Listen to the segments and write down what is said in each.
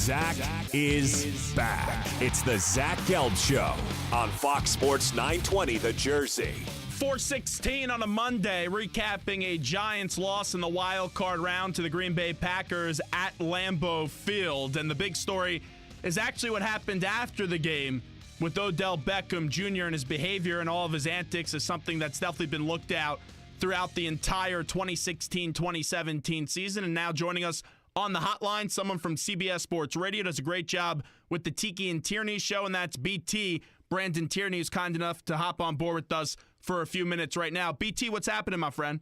Zach is back. It's the Zach Gelb Show on Fox Sports 920 The Jersey. 4:16 on a Monday, recapping a Giants loss in the wild card round to the Green Bay Packers at Lambeau Field. And the big story is actually what happened after the game with Odell Beckham Jr. and his behavior and all of his antics is something that's definitely been looked at throughout the entire 2016-2017 season. And now joining us on the hotline, someone from CBS Sports Radio, does a great job with the Tiki and Tierney show, and that's BT. Brandon Tierney is kind enough to hop on board with us for a few minutes right now. BT, what's happening, my friend?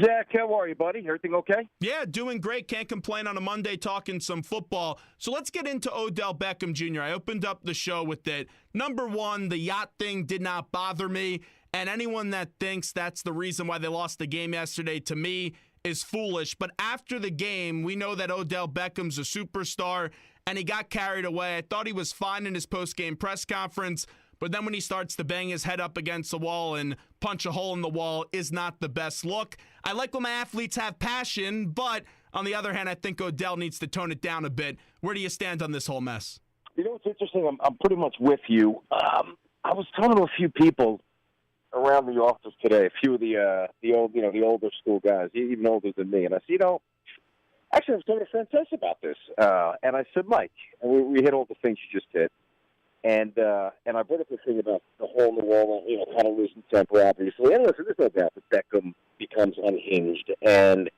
Zach, how are you, buddy? Everything okay? Yeah, doing great. Can't complain on a Monday talking some football. So let's get into Odell Beckham Jr. I opened up the show with it. Number one, the yacht thing did not bother me, and anyone that thinks that's the reason why they lost the game yesterday, to me, is foolish. But after the game, we know that Odell Beckham's a superstar, and he got carried away. I thought he was fine in his post-game press conference, but then when he starts to bang his head up against the wall and punch a hole in the wall is not the best look. I like when my athletes have passion, but on the other hand, I think Odell needs to tone it down a bit. Where do you stand on this whole mess? You know what's interesting? I'm pretty much with you. I was talking to a few people around the office today, a few of the older school guys, even older than me, and I said, actually, I was talking to Frances about this, and I said, Mike, and we hit all the things you just hit, and I brought up the thing about the hole in the wall, kind of losing temper, obviously, and listen, there's no doubt that Beckham becomes unhinged, and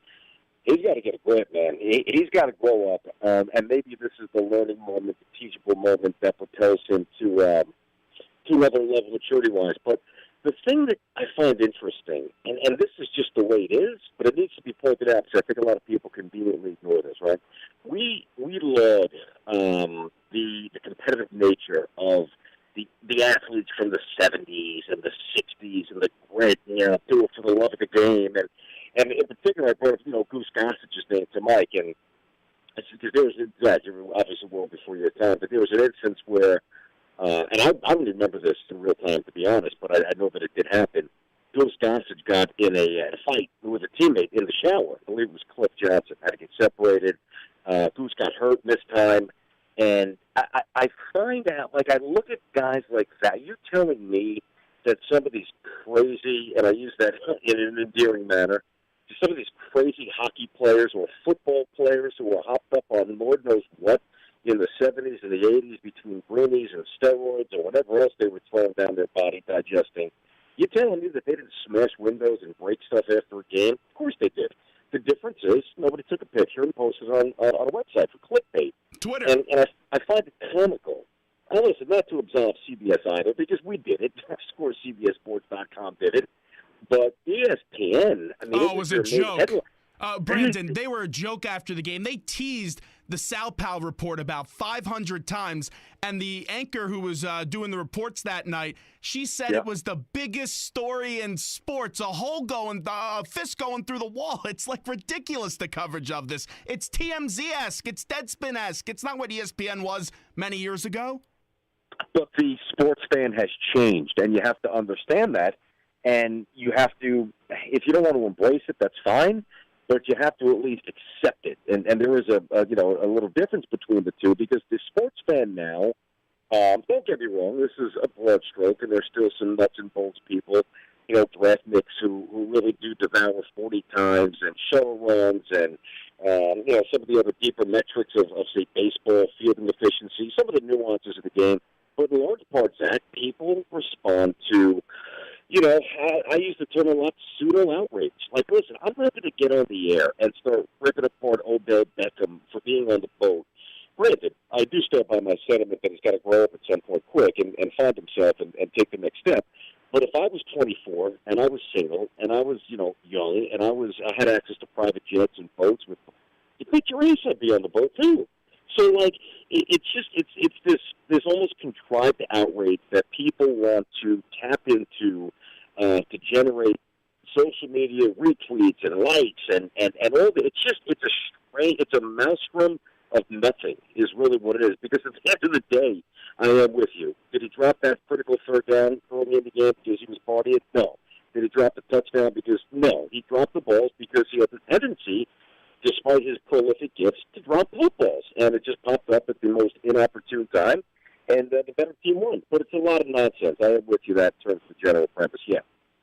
he's got to get a grip, man. He's got to grow up, and maybe this is the learning moment, the teachable moment that propels him to another level maturity-wise, but the thing that I find interesting, and this is just the way it is, but it needs to be pointed out because I think a lot of people conveniently ignore this, right? We laud the competitive nature of the athletes from the 70s and the 60s and the great, do it for the love of the game. And in particular, I brought up, Goose Gossage's name to Mike, and I said, because there was, obviously well before your time, but there was an instance where, and I don't remember this in real time, to be honest, but I know that it did happen. Goose Gossage got in a fight with a teammate in the shower. I believe it was Cliff Johnson. Had to get separated. Goose got hurt, missed time. And I find out, I look at guys like that. You're telling me that some of these crazy, and I use that in an endearing manner, some of these crazy hockey players or football players who are hopped up on Lord knows what, in the 70s and the 80s between greenies and steroids or whatever else they were throwing down their body digesting. You're telling me that they didn't smash windows and break stuff after a game? Of course they did. The difference is nobody took a picture and posted it on a website for clickbait. Twitter. And I find it comical. And listen, not to absolve CBS either, because we did it. CBSSports.com did it. But ESPN, it was a joke. Brandon, they were a joke after the game. They teased the Sal Pal report about 500 times, and the anchor who was doing the reports that night, she said It was the biggest story in sports, a fist going through the wall. It's ridiculous, the coverage of this. It's TMZ-esque. It's Deadspin-esque. It's not what ESPN was many years ago. But the sports fan has changed, and you have to understand that, and you have to, if you don't want to embrace it, that's fine. But you have to at least accept it, and there is a little difference between the two, because the sports fan now, don't get me wrong, this is a broad stroke, and there's still some nuts and bolts people, draft nicks who really do devour 40 times and shuttle runs and some of the other deeper metrics of say baseball fielding efficiency, some of the nuances of the game. But in large part, Zach, people respond to. I use the term a lot, pseudo-outrage. Listen, I'm ready to get on the air and start ripping apart Odell Beckham for being on the boat. Granted, I do stand by my sentiment that he's got to grow up at some point quick and find himself and take the next step. But if I was 24 and I was single and I was, young and I had access to private jets and boats with, you bet your ass I'd be on the boat too. So, it's this almost contrived outrage that people want to tap into to generate social media retweets and likes and all that. It's a maelstrom of nothing is really what it is. Because at the end of the day, I am with you. Did he drop that critical third down early in the game because he was partying? No. Did he drop the touchdown because? No. He dropped the balls because he had the tendency despite his prolific gifts, to drop footballs. And it just popped up at the most inopportune time, and the better team won. But it's a lot of nonsense. I am with you that in terms of the general premise, yeah.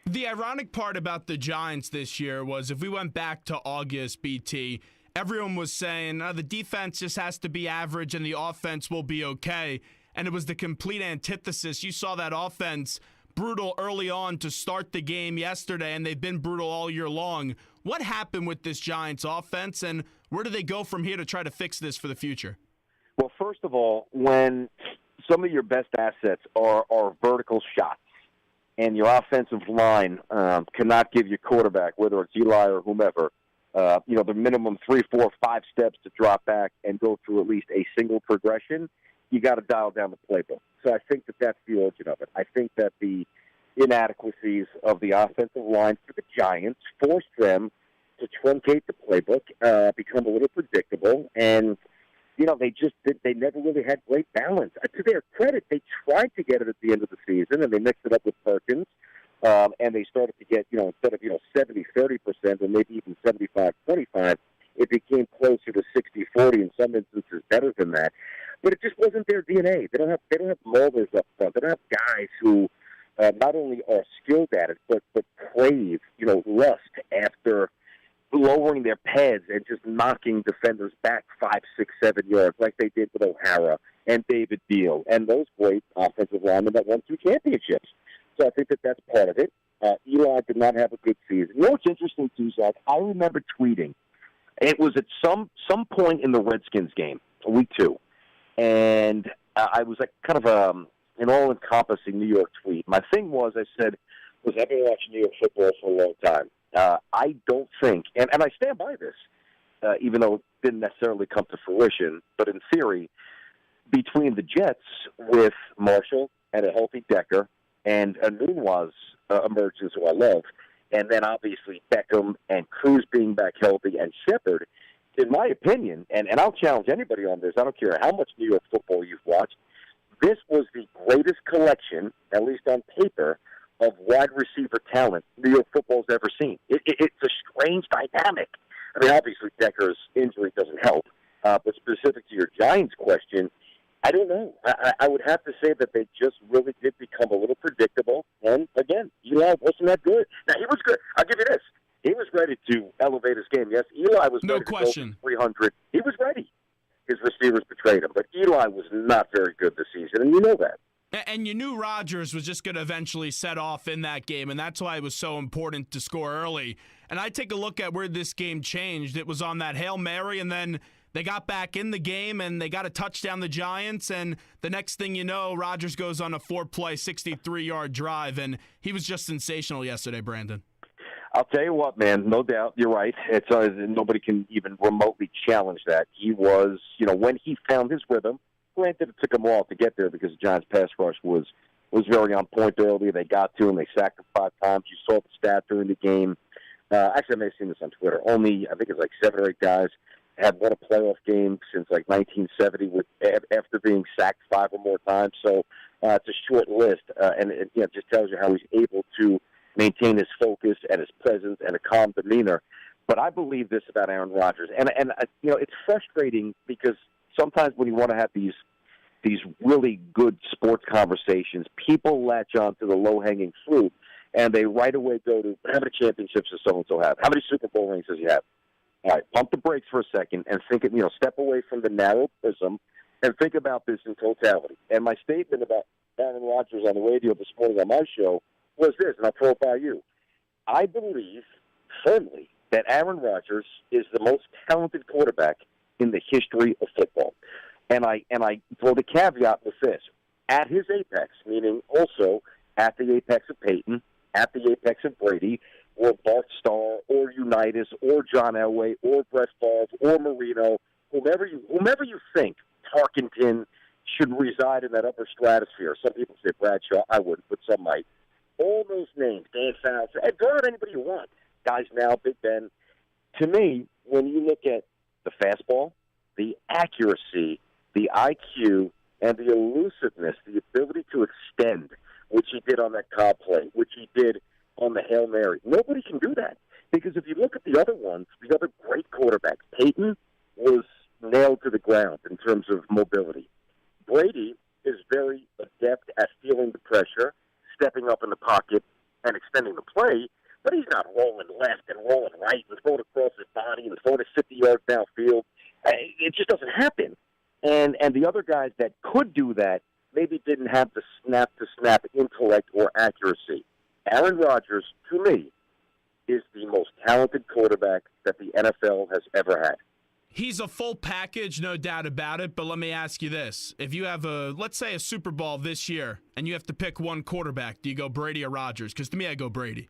The ironic part about the Giants this year was if we went back to August, BT, everyone was saying the defense just has to be average and the offense will be okay. And it was the complete antithesis. You saw that offense brutal early on to start the game yesterday, and they've been brutal all year long. What happened with this Giants offense, and where do they go from here to try to fix this for the future? Well, first of all, when some of your best assets are vertical shots, and your offensive line cannot give your quarterback, whether it's Eli or whomever, the minimum 3, 4, 5 steps to drop back and go through at least a single progression, you got to dial down the playbook. So I think that that's the origin of it. I think that the inadequacies of the offensive line for the Giants forced them to truncate the playbook, become a little predictable, and they never really had great balance. To their credit, they tried to get it at the end of the season, and they mixed it up with Perkins, and they started to get, instead of 70-30% or maybe even 75-25, it became closer to 60-40, in some instances better than that. But it just wasn't their DNA. They don't have molders up front. They don't have guys who not only are skilled at it, but crave, lust after lowering their pads and just knocking defenders back 5, 6, 7 yards like they did with O'Hara and David Beal and those great offensive linemen that won 2 championships. So I think that that's part of it. Eli did not have a good season. You know what's interesting, too, Zach? I remember tweeting. It was at some point in the Redskins game, week 2. And I was like kind of an all-encompassing New York tweet. My thing was, I said, I've been watching New York football for a long time. I don't think, and I stand by this, even though it didn't necessarily come to fruition, but in theory, between the Jets with Marshall and a healthy Decker and a Nunez emergence, who I love, and then obviously Beckham and Cruz being back healthy and Shepard, in my opinion, and I'll challenge anybody on this, I don't care how much New York football you've watched, this was the greatest collection, at least on paper, of wide receiver talent New York football's ever seen. It's a strange dynamic. I mean, obviously Decker's injury doesn't help, but specific to your Giants question, I don't know. I would have to say that they just really did become a little predictable. And, again, Eli wasn't that good. Now, he was good. I'll give you this. He was ready to elevate his game. Yes, Eli was ready to go for 300. He was ready. His receivers betrayed him. But Eli was not very good this season, and you know that. And you knew Rodgers was just going to eventually set off in that game, and that's why it was so important to score early. And I take a look at where this game changed. It was on that Hail Mary, and then they got back in the game, and they got a touchdown, the Giants, and the next thing you know, Rodgers goes on a 4-play, 63-yard drive, and he was just sensational yesterday, Brandon. I'll tell you what, man, no doubt, you're right. It's nobody can even remotely challenge that. He was, when he found his rhythm, granted it took him a while to get there because the Giants' pass rush was very on point earlier. They got to him. They sacked him 5 times. You saw the stat during the game. Actually, I may have seen this on Twitter. Only, I think it's like 7 or 8 guys had won a playoff game since like 1970 after being sacked 5 or more times. So it's a short list, and it just tells you how he's able to maintain his focus and his presence and a calm demeanor. But I believe this about Aaron Rodgers. And it's frustrating because sometimes when you want to have these really good sports conversations, people latch on to the low-hanging fruit, and they right away go to, how many championships does so-and-so have? How many Super Bowl rings does he have? All right, pump the brakes for a second and think, step away from the narrow prism and think about this in totality. And my statement about Aaron Rodgers on the radio this morning on my show was this, and I'll throw it by you. I believe firmly that Aaron Rodgers is the most talented quarterback in the history of football. And I throw the caveat with this. At his apex, meaning also at the apex of Peyton, at the apex of Brady, or Bart Starr, or Unitas, or John Elway, or Brett Favre, or Marino, whomever you think Tarkenton should reside in that upper stratosphere. Some people say Bradshaw. I wouldn't, but some might. All those names, Dan Fouts, and throw out anybody you want. Guys now, Big Ben. To me, when you look at the fastball, the accuracy, the IQ, and the elusiveness, the ability to extend, which he did on that Cobb play, which he did on the Hail Mary. Nobody can do that. Because if you look at the other ones, the other great quarterbacks, Peyton was nailed to the ground in terms of mobility. Brady is very adept at feeling the pressure, stepping up in the pocket, and extending the play, but he's not rolling left and rolling right and throwing across his body and throwing it 50 yards downfield. It just doesn't happen. And the other guys that could do that maybe didn't have the snap-to-snap intellect or accuracy. Aaron Rodgers, to me, is the most talented quarterback that the NFL has ever had. He's a full package, no doubt about it, but let me ask you this. If you have let's say a Super Bowl this year, and you have to pick one quarterback, do you go Brady or Rodgers? Because to me, I go Brady.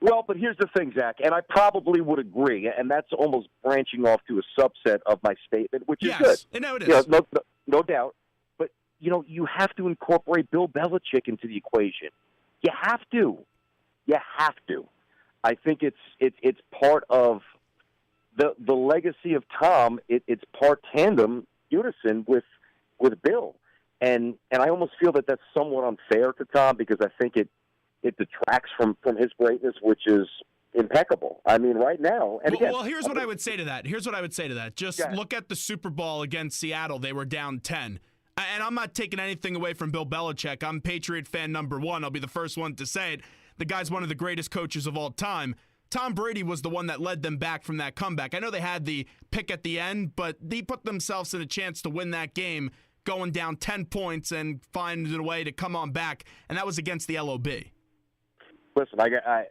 Well, but here's the thing, Zach, and I probably would agree, and that's almost branching off to a subset of my statement, which is good. Yes, no, it is. No doubt. But, you have to incorporate Bill Belichick into the equation. You have to. You have to. I think it's part of the legacy of Tom. It's part tandem unison with Bill, and I almost feel that that's somewhat unfair to Tom because I think it detracts from his greatness, which is impeccable. I mean, right now. And again, here's what I would say to that. Just look at the Super Bowl against Seattle. They were down 10. And I'm not taking anything away from Bill Belichick. I'm Patriot fan number one. I'll be the first one to say it. The guy's one of the greatest coaches of all time. Tom Brady was the one that led them back from that comeback. I know they had the pick at the end, but they put themselves in a chance to win that game going down 10 points and find a way to come on back, and that was against the LOB. Listen, I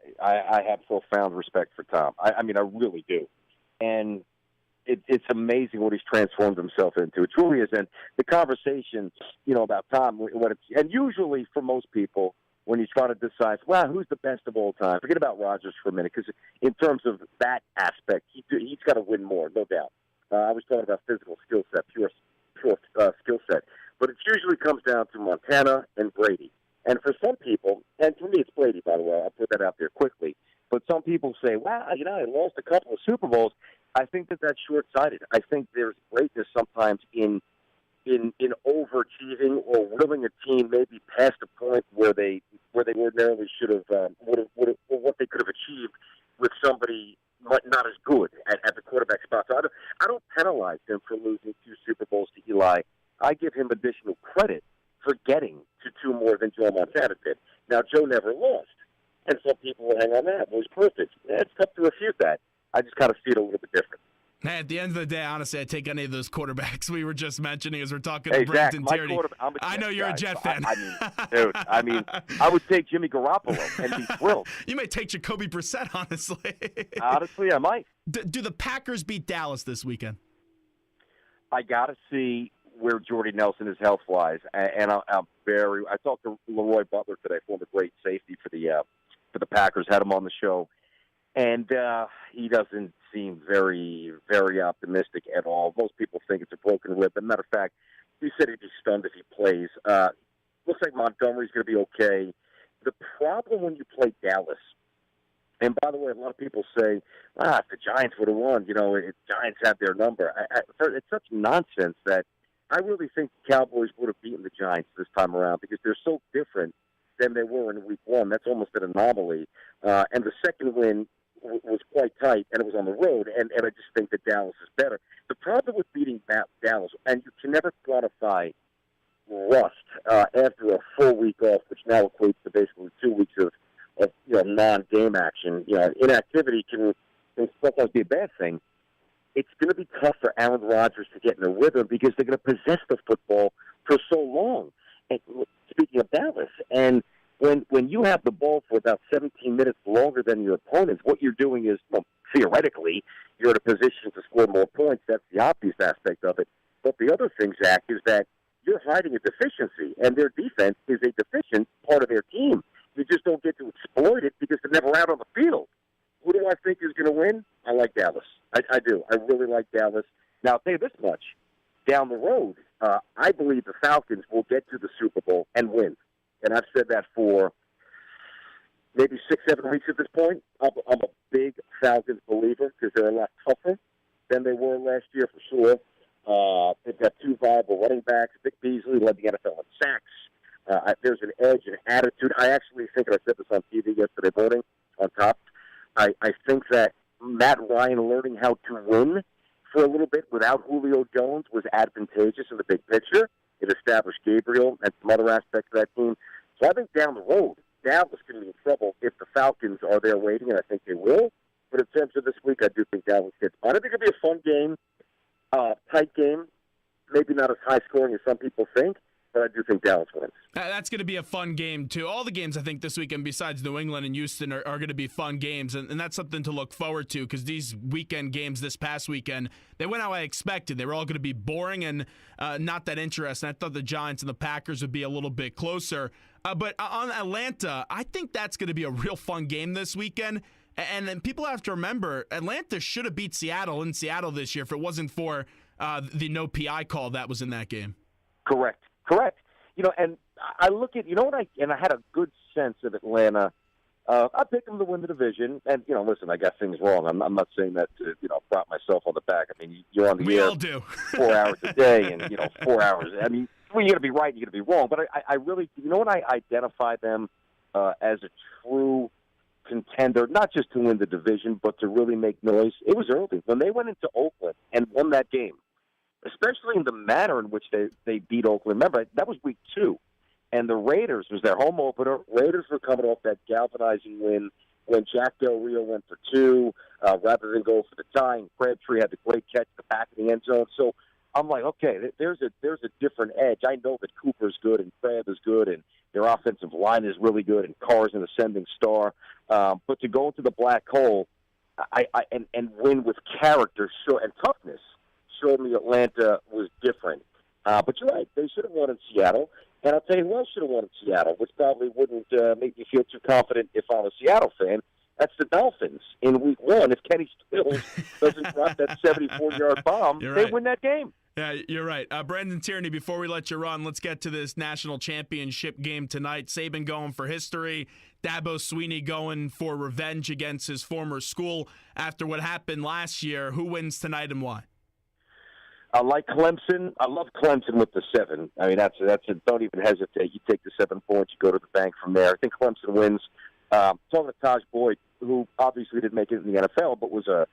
have profound respect for Tom. I mean, I really do. And it's amazing what he's transformed himself into. It truly is. And the conversation, about Tom, and usually for most people, when you try to decide, who's the best of all time? Forget about Rodgers for a minute, because in terms of that aspect, he's got to win more, no doubt. I was talking about physical skill set, pure skill set. But it usually comes down to Montana and Brady. And for some people, and for me it's Brady, by the way, I'll put that out there quickly, but some people say, he lost a couple of Super Bowls. I think that's short-sighted. I think there's greatness sometimes in overachieving or willing a team maybe past a point where they ordinarily should have what they could have achieved with somebody not as good at the quarterback spot. So I don't penalize him for losing 2 Super Bowls to Eli. I give him additional credit for getting to 2 more than Joe Montana did. Now, Joe never lost, and some people will hang on that. It was perfect. It's tough to refute that. I just kind of see it a little bit different. Hey, at the end of the day, honestly, I'd take any of those quarterbacks we were just mentioning as we're talking to Brenton Tierney. I know you're a Jet fan. I mean, I would take Jimmy Garoppolo and be thrilled. You may take Jacoby Brissett, honestly. Honestly, I might. Do the Packers beat Dallas this weekend? I got to see where Jordy Nelson is health-wise, and I'm very. I talked to Leroy Butler today, former great safety for the Packers. Had him on the show, and he doesn't seem very, very optimistic at all. Most people think it's a broken rib. As a matter of fact, he said he'd be stunned if he plays. Looks like Montgomery's going to be okay. The problem when you play Dallas, and by the way, a lot of people say, if the Giants would have won, Giants had their number. It's such nonsense that I really think the Cowboys would have beaten the Giants this time around because they're so different than they were in Week 1. That's almost an anomaly. And the second win was quite tight, and it was on the road, and I just think that Dallas is better. The problem with beating Dallas, and you can never quantify rust after a full week off, which now equates to basically 2 weeks of non-game action. Inactivity can sometimes be a bad thing. It's going to be tough for Aaron Rodgers to get in a rhythm because they're going to possess the football for so long. And speaking of Dallas, and when you have the ball for about 17 minutes longer than your opponents, what you're doing is, theoretically, you're in a position to score more points. That's the obvious aspect of it. But the other thing, Zach, is that you're hiding a deficiency, and their defense is a deficient part of their team. You just don't get to exploit it because they're never out on the field. Who do I think is going to win? I like Dallas. I do. I really like Dallas. Now, I'll tell you this much. Down the road, I believe the Falcons will get to the Super Bowl and win. And I've said that for maybe 6-7 weeks at this point. I'm a big Falcons believer because they're a lot tougher than they were last year for sure. They've got 2 viable running backs. Vic Beasley led the NFL in sacks. There's an edge, an attitude. I actually think, and I said this on TV yesterday morning on top, I think that Matt Ryan learning how to win for a little bit without Julio Jones was advantageous in the big picture. It established Gabriel and some other aspects of that team. So I think down the road, Dallas can be in trouble if the Falcons are there waiting, and I think they will. But in terms of this week, I do think Dallas gets by. I think it'll be a fun game, tight game, maybe not as high scoring as some people think, but I do think Dallas wins. That's going to be a fun game, too. All the games, I think, this weekend, besides New England and Houston, are going to be fun games, and that's something to look forward to because these weekend games this past weekend, they went how I expected. They were all going to be boring and not that interesting. I thought the Giants and the Packers would be a little bit closer. But on Atlanta, I think that's going to be a real fun game this weekend. And then people have to remember, Atlanta should have beat Seattle in Seattle this year if it wasn't for the no PI call that was in that game. Correct. And I look at, I had a good sense of Atlanta. I picked them to win the division. And, listen, I got things wrong. I'm not saying that to, prop myself on the back. I mean, you're on the we air all do. 4 hours a day and, 4 hours. I mean, you're going to be right, you're going to be wrong. But I really, when I identify them as a true contender, not just to win the division, but to really make noise, it was early. When they went into Oakland and won that game, especially in the manner in which they beat Oakland. Remember, that was week 2. And the Raiders was their home opener. Raiders were coming off that galvanizing win when Jack Del Rio went for 2 rather than go for the tie. And Crabtree had the great catch at the back of the end zone. So I'm like, okay, there's a different edge. I know that Cooper's good and Crab is good and their offensive line is really good and Carr's an ascending star. But to go into the black hole and win with character and toughness showed me Atlanta was different. But you're right, they should have won in Seattle. And I'll tell you who else should have won in Seattle, which probably wouldn't make me feel too confident if I'm a Seattle fan. That's the Dolphins in week 1. If Kenny Stills doesn't drop that 74-yard bomb, they win that game. Yeah, you're right. Brandon Tierney, before we let you run, let's get to this national championship game tonight. Saban going for history. Dabo Swinney going for revenge against his former school after what happened last year. Who wins tonight and why? I like Clemson. I love Clemson with the 7. I mean, that's it. Don't even hesitate. You take the 7 points, you go to the bank from there. I think Clemson wins. Talking to Taj Boyd, who obviously didn't make it in the NFL, but was a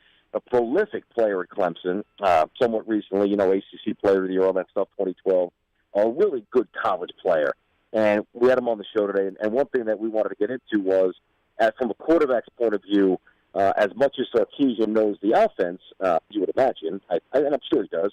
prolific player at Clemson, somewhat recently, ACC Player of the Year, all that stuff, 2012. A really good college player. And we had him on the show today. And one thing that we wanted to get into was, from a quarterback's point of view, as much as Sarkisian knows the offense, you would imagine, and I'm sure he does,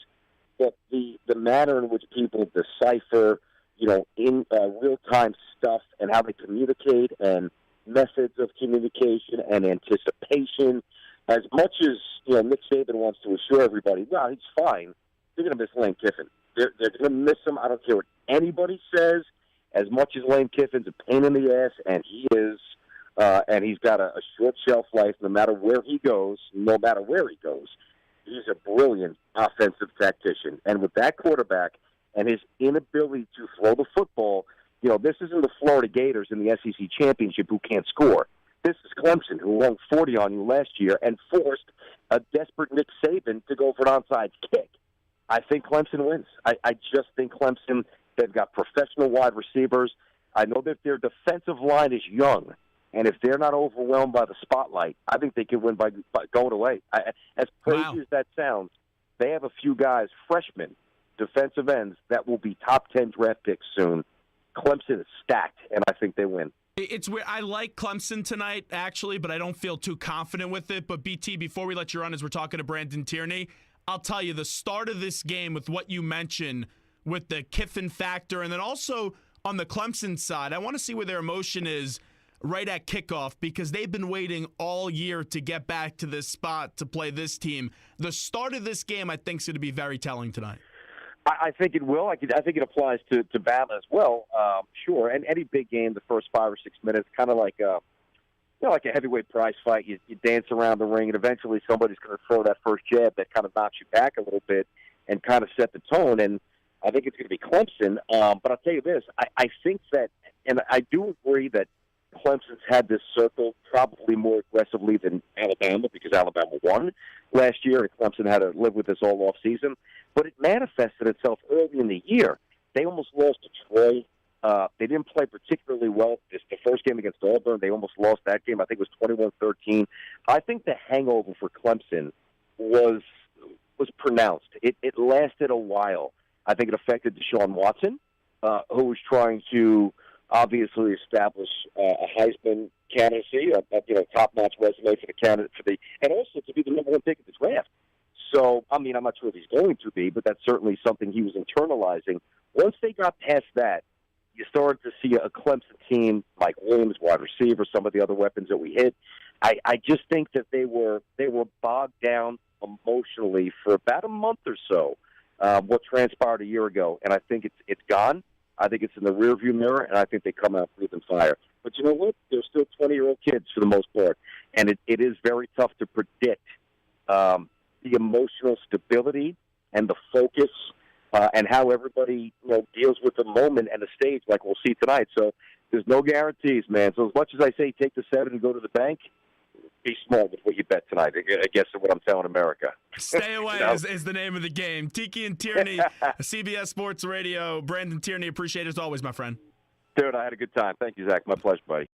but the manner in which people decipher, in real-time stuff and how they communicate and methods of communication and anticipation, as much as Nick Saban wants to assure everybody, no, he's fine, they're going to miss Lane Kiffin. They're going to miss him. I don't care what anybody says. As much as Lane Kiffin's a pain in the ass, and he is, and he's got a short shelf life no matter where he goes, he's a brilliant offensive tactician. And with that quarterback and his inability to throw the football, this isn't the Florida Gators in the SEC Championship who can't score. This is Clemson, who won 40 on you last year and forced a desperate Nick Saban to go for an onside kick. I think Clemson wins. I just think Clemson, they've got professional wide receivers. I know that their defensive line is young, and if they're not overwhelmed by the spotlight, I think they can win by going away. As crazy as that sounds, they have a few guys, freshmen, defensive ends, that will be top 10 draft picks soon. Clemson is stacked, and I think they win. It's weird. I like Clemson tonight, actually, but I don't feel too confident with it. But, BT, before we let you run, as we're talking to Brandon Tierney, I'll tell you, the start of this game with what you mentioned with the Kiffin factor, and then also on the Clemson side, I want to see where their emotion is right at kickoff because they've been waiting all year to get back to this spot to play this team. The start of this game, I think, is going to be very telling tonight. I think it will. I think it applies to Bama as well. Sure, and any big game, the first 5 or 6 minutes, kind of like like a heavyweight prize fight. You dance around the ring, and eventually somebody's going to throw that first jab that kind of knocks you back a little bit and kind of set the tone. And I think it's going to be Clemson. But I'll tell you this: I think that, and I do agree that Clemson's had this circle probably more aggressively than Alabama because Alabama won last year, and Clemson had to live with this all off season. But it manifested itself early in the year. They almost lost to Troy They didn't play particularly well. The first game against Auburn, they almost lost that game. I think it was 21-13. I think the hangover for Clemson was pronounced. It lasted a while. I think it affected Deshaun Watson, who was trying to obviously establish a Heisman candidacy, a top-notch resume for the candidate and also to be the number one pick of the draft. So, I mean, I'm not sure if he's going to be, but that's certainly something he was internalizing. Once they got past that, you started to see a Clemson team, Mike Williams, wide receiver, some of the other weapons that we hit. I just think that they were bogged down emotionally for about a month or so. What transpired a year ago, and I think it's gone. I think it's in the rearview mirror, and I think they come out breathing fire. But you know what? They're still 20-year-old kids for the most part, and it is very tough to predict the emotional stability and the focus and how everybody deals with the moment and the stage, like we'll see tonight. So there's no guarantees, man. So as much as I say take the 7 and go to the bank, be smart with what you bet tonight. I guess is what I'm telling America. Stay away is the name of the game. Tiki and Tierney, CBS Sports Radio. Brandon Tierney, appreciate it as always, my friend. Dude, I had a good time. Thank you, Zach. My pleasure, buddy.